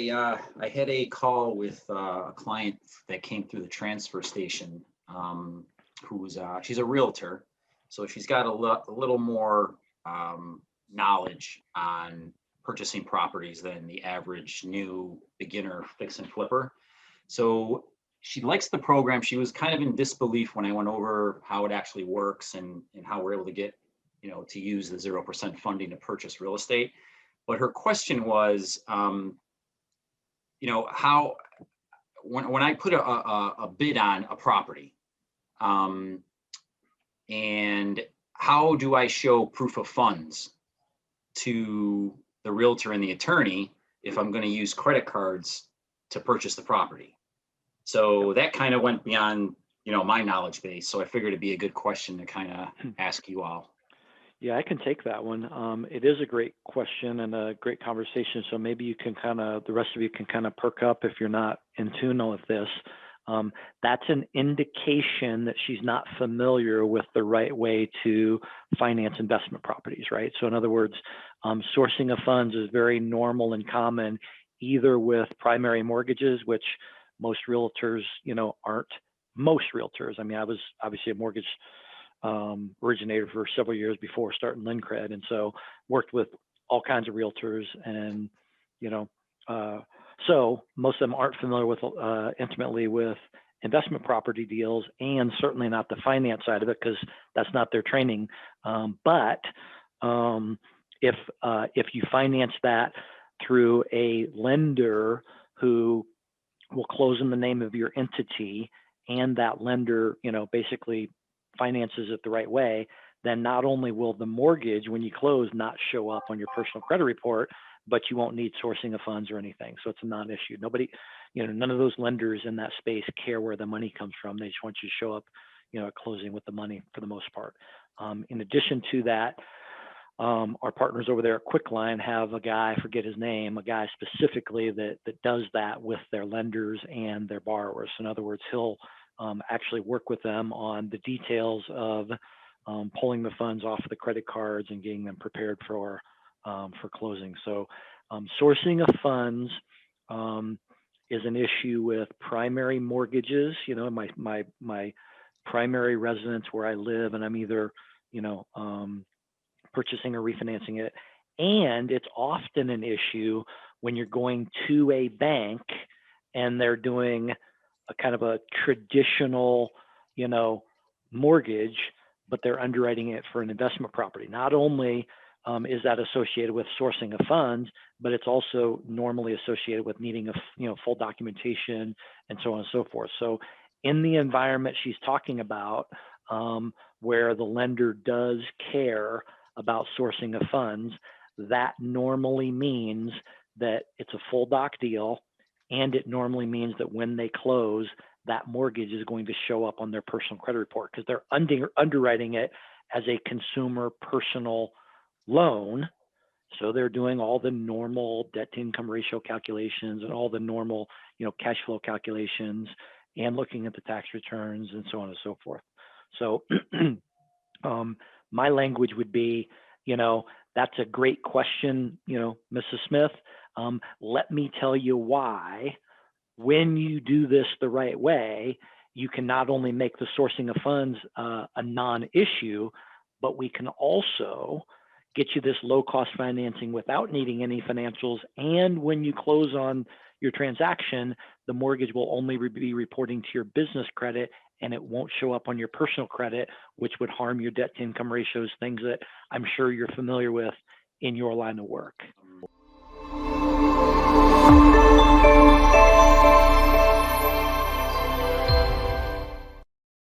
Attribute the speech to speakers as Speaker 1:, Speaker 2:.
Speaker 1: I had a call with a client that came through the transfer station, who's she's a realtor, so she's got a little more knowledge on purchasing properties than the average new beginner fix and flipper. So she likes the program. She was kind of in disbelief when I went over how it actually works and how we're able to get, to use the 0% funding to purchase real estate. But her question was, how when I put a bid on a property, and how do I show proof of funds to the realtor and the attorney if I'm going to use credit cards to purchase the property? So that kind of went beyond, my knowledge base. So I figured it'd be a good question to kind of ask you all.
Speaker 2: Yeah, I can take that one. It is a great question and a great conversation. So maybe you can the rest of you can kind of perk up if you're not in tune with this. That's an indication that she's not familiar with the right way to finance investment properties, right? So in other words, sourcing of funds is very normal and common, either with primary mortgages, which most realtors, aren't. Most realtors. I mean, I was obviously a mortgage originator for several years before starting LenCred, and so worked with all kinds of realtors, and so most of them aren't familiar with intimately with investment property deals, and certainly not the finance side of it because that's not their training. But if you finance that through a lender who will close in the name of your entity, and that lender, basically finances it the right way, then not only will the mortgage, when you close, not show up on your personal credit report, but you won't need sourcing of funds or anything. So it's a non-issue. Nobody, none of those lenders in that space care where the money comes from. They just want you to show up, at closing with the money for the most part. In addition to that, our partners over there at Quickline have a guy, I forget his name, a guy specifically that does that with their lenders and their borrowers. So in other words, he'll actually work with them on the details of pulling the funds off of the credit cards and getting them prepared for closing. So sourcing of funds is an issue with primary mortgages. My primary residence where I live, and I'm either purchasing or refinancing it. And it's often an issue when you're going to a bank and they're doing a kind of a traditional, mortgage, but they're underwriting it for an investment property. Not only is that associated with sourcing of funds, but it's also normally associated with needing full documentation and so on and so forth. So in the environment she's talking about, where the lender does care about sourcing of funds, that normally means that it's a full doc deal, and it normally means that when they close, that mortgage is going to show up on their personal credit report because they're underwriting it as a consumer personal loan. So they're doing all the normal debt to income ratio calculations and all the normal, cash flow calculations and looking at the tax returns and so on and so forth. So my language would be, that's a great question, Mrs. Smith. Let me tell you why. When you do this the right way, you can not only make the sourcing of funds a non-issue, but we can also get you this low-cost financing without needing any financials. And when you close on your transaction, the mortgage will only be reporting to your business credit, and it won't show up on your personal credit, which would harm your debt to income ratios, things that I'm sure you're familiar with in your line of work.